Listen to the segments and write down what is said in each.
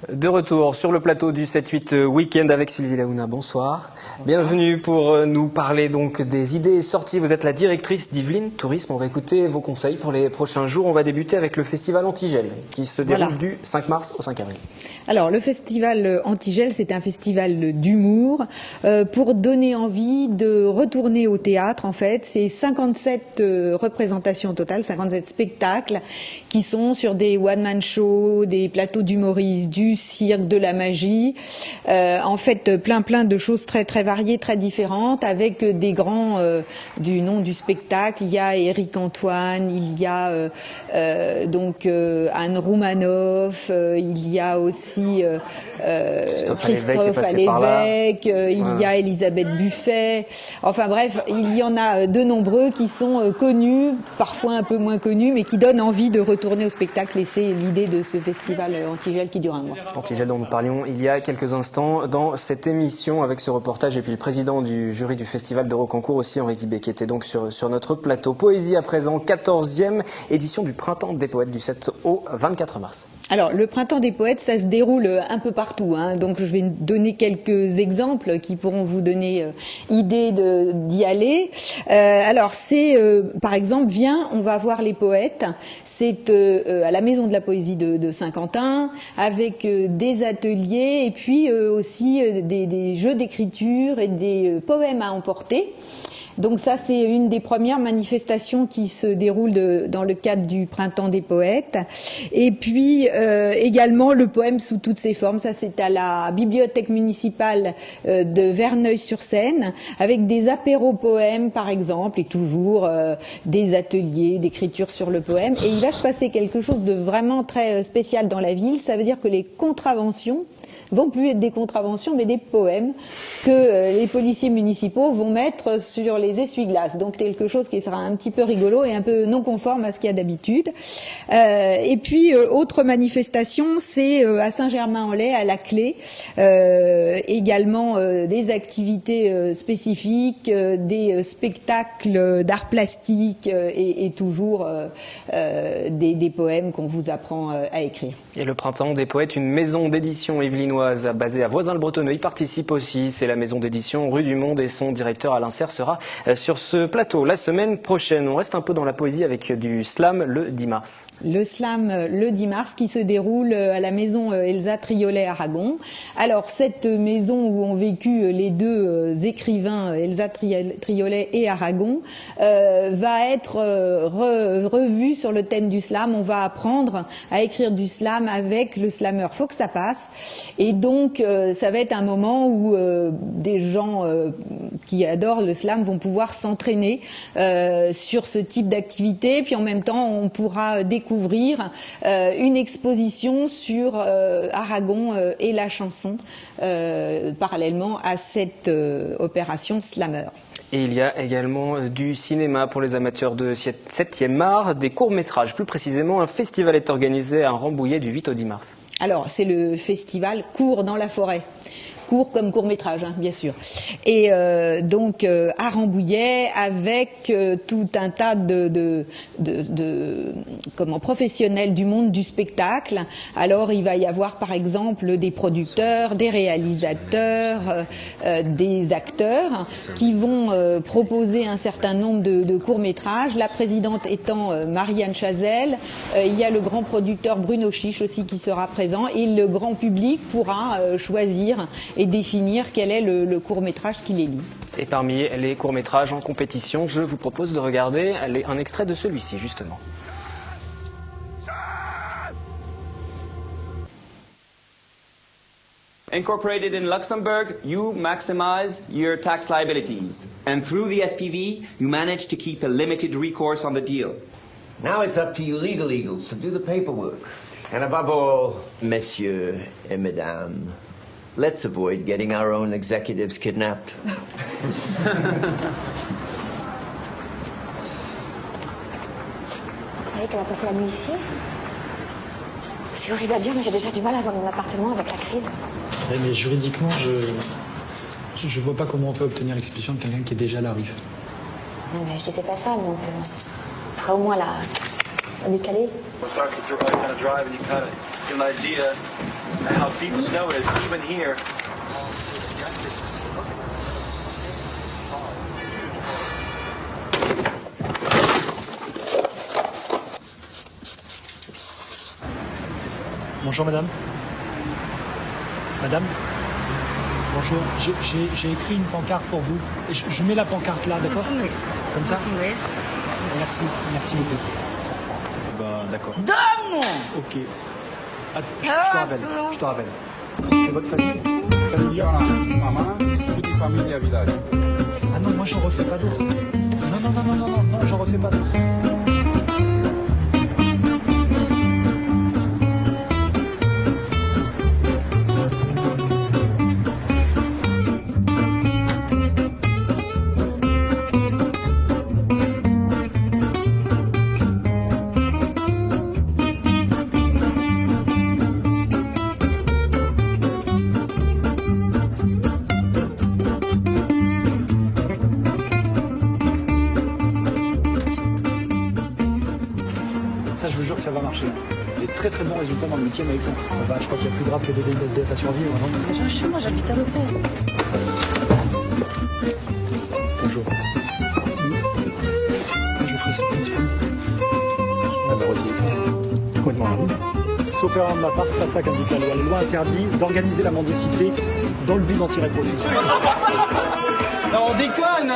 De retour sur le plateau du 7-8 Week-end avec Sylvie Laouna. Bonsoir. Bienvenue pour nous parler donc des idées et sorties. Vous êtes la directrice d'Yvelines Tourisme. On va écouter vos conseils pour les prochains jours. On va débuter avec le festival Antigel qui se déroule du 5 mars au 5 avril. Alors le festival Antigel, c'est un festival d'humour pour donner envie de retourner au théâtre. En fait, c'est 57 représentations totales, 57 spectacles qui sont sur des one-man shows, des plateaux d'humoristes, du cirque, de la magie, en fait plein de choses très variées, très différentes, avec des grands du nom du spectacle. Il y a Éric Antoine, il y a Anne Roumanoff, il y a aussi Christophe Alévèque, il y a Elisabeth Buffet. Enfin bref, il y en a de nombreux qui sont connus, parfois un peu moins connus, mais qui donnent envie de retourner au spectacle. Et c'est l'idée de ce festival Antigel qui dure un mois. Antigel dont nous parlions il y a quelques instants dans cette émission avec ce reportage et puis le président du jury du festival de Rocancourt aussi, Henri Guibé, qui était donc sur notre plateau. Poésie à présent, 14e édition du Printemps des Poètes du 7 au 24 mars. Alors le Printemps des Poètes, ça se déroule un peu partout, hein. Donc je vais donner quelques exemples qui pourront vous donner idée d'y aller. Alors c'est par exemple, on va voir les poètes. C'est à la Maison de la Poésie de Saint-Quentin, avec des ateliers et puis aussi des jeux d'écriture et des poèmes à emporter. Donc ça, c'est une des premières manifestations qui se déroule dans le cadre du Printemps des Poètes. Et puis également le poème sous toutes ses formes. Ça, c'est à la bibliothèque municipale de Verneuil-sur-Seine, avec des apéros poèmes, par exemple, et toujours des ateliers d'écriture sur le poème. Et il va se passer quelque chose de vraiment très spécial dans la ville. Ça veut dire que les contraventions vont plus être des contraventions, mais des poèmes que les policiers municipaux vont mettre sur les essuie-glaces. Donc quelque chose qui sera un petit peu rigolo et un peu non conforme à ce qu'il y a d'habitude. Et puis autre manifestation, c'est à Saint-Germain-en-Laye, à la Clé, également des activités spécifiques, des spectacles d'art plastique et toujours des poèmes qu'on vous apprend à écrire. Et le Printemps des Poètes, une maison d'édition yvelinoise basée à Voisins-le-Bretonneux, y participe aussi. C'est la maison d'édition Rue du Monde et son directeur Alain Serre sera sur ce plateau la semaine prochaine. On reste un peu dans la poésie avec du slam le 10 mars. Le slam le 10 mars qui se déroule à la maison Elsa Triolet Aragon. Alors cette maison où ont vécu les deux écrivains Elsa Triolet et Aragon va être revue sur le thème du slam. On va apprendre à écrire du slam avec le slameur Faut que ça passe. Et donc ça va être un moment où des gens qui adorent le slam vont pouvoir s'entraîner sur ce type d'activité. Puis en même temps, on pourra découvrir une exposition sur Aragon et la chanson parallèlement à cette opération slameur. Et il y a également du cinéma pour les amateurs de 7e art, des courts-métrages. Plus précisément, un festival est organisé à Rambouillet du 8 au 10 mars. Alors, c'est le festival Cours dans la forêt. Court comme court-métrage, hein, bien sûr. Et donc à Rambouillet, avec tout un tas de professionnels du monde du spectacle. Alors il va y avoir par exemple des producteurs, des réalisateurs, des acteurs qui vont proposer un certain nombre de courts-métrages. La présidente étant Marianne Chazelle, il y a le grand producteur Bruno Chiche aussi qui sera présent et le grand public pourra choisir et définir quel est le court-métrage qui les lie. Et parmi les courts-métrages en compétition, je vous propose de regarder un extrait de celui-ci, justement. Incorporated in Luxembourg, you maximize your tax liabilities. And through the SPV, you manage to keep a limited recourse on the deal. Now it's up to you legal eagles to do the paperwork. And above all, messieurs et mesdames, let's avoid getting our own executives kidnapped. Vous croyez qu'elle va passer la nuit ici? C'est horrible à dire, mais j'ai déjà du mal à vendre mon appartement avec la crise. Ouais, mais juridiquement, je vois pas comment on peut obtenir l'expulsion de quelqu'un qui est déjà à la rue. Non, mais je disais pas ça, donc on fera au moins la décaler. and how deep the snow is, even here. Bonjour madame. Madame. Bonjour. J'ai écrit une pancarte pour vous. Et je mets la pancarte là, d'accord? Comme ça? Merci. Merci beaucoup. Ben d'accord. Ok. Je te rappelle. Je te rappelle. C'est votre famille? Famille? Maman, petite famille à village. Ah non, moi j'en refais pas d'autres. Non, j'en refais pas d'autres. Ça, je vous jure que ça va marcher. Des très très bons résultats dans le métier avec ça. Ça va, je crois qu'il y a plus grave que d'aider une SDF à survivre. Déjà chez moi, j'habite à l'hôtel. Bonjour. Je ferai cette petite famille. Ah bah aussi. Complètement là. Sauf erreur de ma part, c'est pas ça qu'indique la loi. La loi interdit d'organiser la mendicité dans le but d'en tirer profit. Non, on déconne.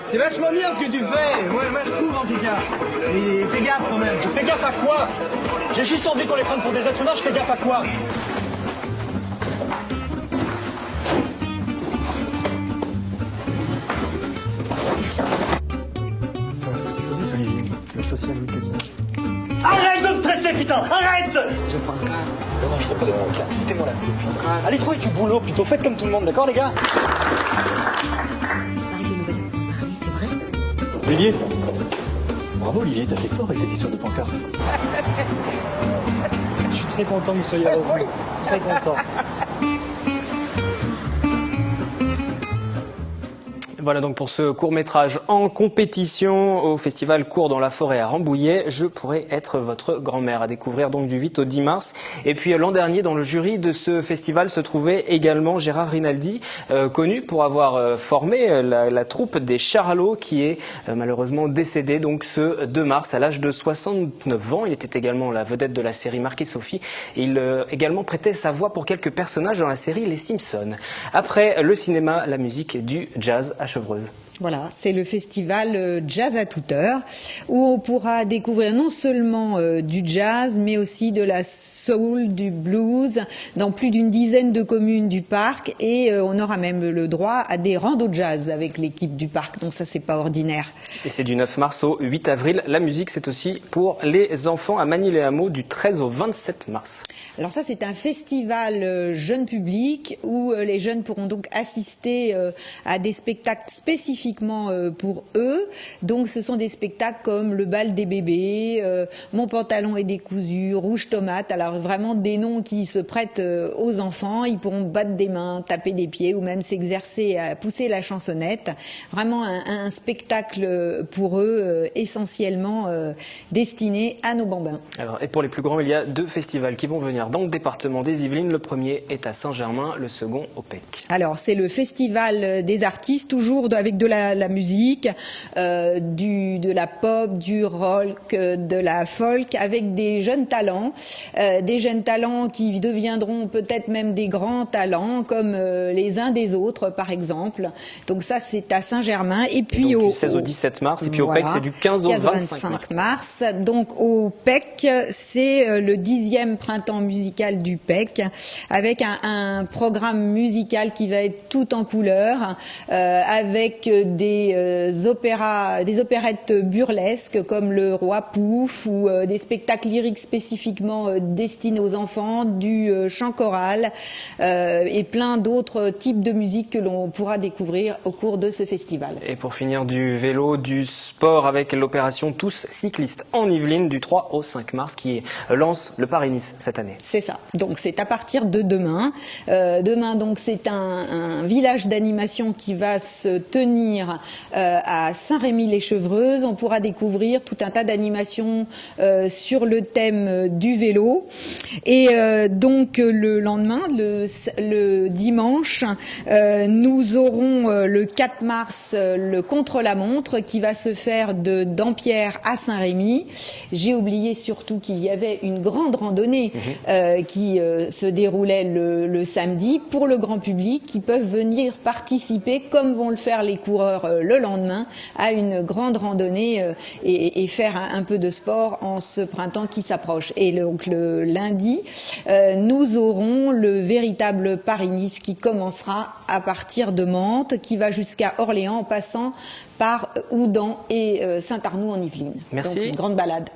C'est vachement bien ce que tu fais. Moi je trouve en tout cas. Et fais gaffe quand même. Je fais gaffe à quoi? J'ai juste envie qu'on les prenne pour des êtres humains, je fais gaffe à quoi? Choisis Olivier, le social week-end. Arrête de me stresser, putain! Arrête! Je prends le cadre. Non, je fais pas de pancarte, foutez-moi la queue. Allez trouver du boulot plutôt, faites comme tout le monde, d'accord les gars? Arrive une nouvelle avec son mari, c'est vrai? Olivier, bravo Olivier, t'as fait fort avec cette histoire de pancarte. Je suis très content que vous soyez revenus. Très content. Voilà donc pour ce court-métrage en compétition au festival Cours dans la forêt à Rambouillet. Je pourrais être votre grand-mère, à découvrir donc du 8 au 10 mars. Et puis l'an dernier, dans le jury de ce festival se trouvait également Gérard Rinaldi, connu pour avoir formé la troupe des Charalots, qui est malheureusement décédé donc ce 2 mars à l'âge de 69 ans. Il était également la vedette de la série Marc et Sophie. Il également prêtait sa voix pour quelques personnages dans la série Les Simpsons. Après le cinéma, la musique, du jazz à Chevreuse. Voilà, c'est le festival Jazz à toute heure, où on pourra découvrir non seulement du jazz, mais aussi de la soul, du blues, dans plus d'une dizaine de communes du parc, et on aura même le droit à des randos jazz avec l'équipe du parc, donc ça c'est pas ordinaire. Et c'est du 9 mars au 8 avril. La musique, c'est aussi pour les enfants à Magny-les-Hameaux du 13 au 27 mars. Alors ça, c'est un festival jeune public où les jeunes pourront donc assister à des spectacles spécifiquement pour eux. Donc ce sont des spectacles comme Le bal des bébés, Mon pantalon est décousu, Rouge tomate. Alors vraiment des noms qui se prêtent aux enfants. Ils pourront battre des mains, taper des pieds ou même s'exercer à pousser la chansonnette. Vraiment un spectacle pour eux essentiellement destiné à nos bambins. Alors, et pour les plus grands, il y a 2 festivals qui vont venir dans le département des Yvelines. Le premier est à Saint-Germain, le second au PEC. Alors c'est le festival des artistes, toujours avec de la musique, de la pop, du rock, de la folk, avec des jeunes talents qui deviendront peut-être même des grands talents, comme les uns des autres par exemple. Donc ça c'est à Saint-Germain. Et puis du 16 au 17 mars, et puis au PEC c'est du 15 au 25 mars. Donc au PEC c'est le 10e printemps musical du PEC, avec un programme musical qui va être tout en couleurs, avec des opérettes burlesques comme Le Roi Pouf, ou des spectacles lyriques spécifiquement destinés aux enfants, du chant choral et plein d'autres types de musique que l'on pourra découvrir au cours de ce festival. Et pour finir, du vélo, du sport avec l'opération Tous cyclistes en Yvelines du 3 au 5 mars qui lance le Paris-Nice cette année. C'est ça. Donc c'est à partir de demain. Demain donc c'est un village d'animation qui va se tenir venir à Saint-Rémy-les-Chevreuses. On pourra découvrir tout un tas d'animations sur le thème du vélo. Et donc le lendemain, le dimanche, nous aurons le 4 mars le contre-la-montre qui va se faire de Dampierre à Saint-Rémy. J'ai oublié surtout qu'il y avait une grande randonnée qui se déroulait le samedi pour le grand public qui peuvent venir participer, comme vont le faire les coureurs le lendemain, à une grande randonnée et faire un peu de sport en ce printemps qui s'approche. Et donc le lundi, nous aurons le véritable Paris-Nice qui commencera à partir de Mantes, qui va jusqu'à Orléans en passant par Houdan et Saint-Arnoux en Yvelines. Merci. Donc une grande balade.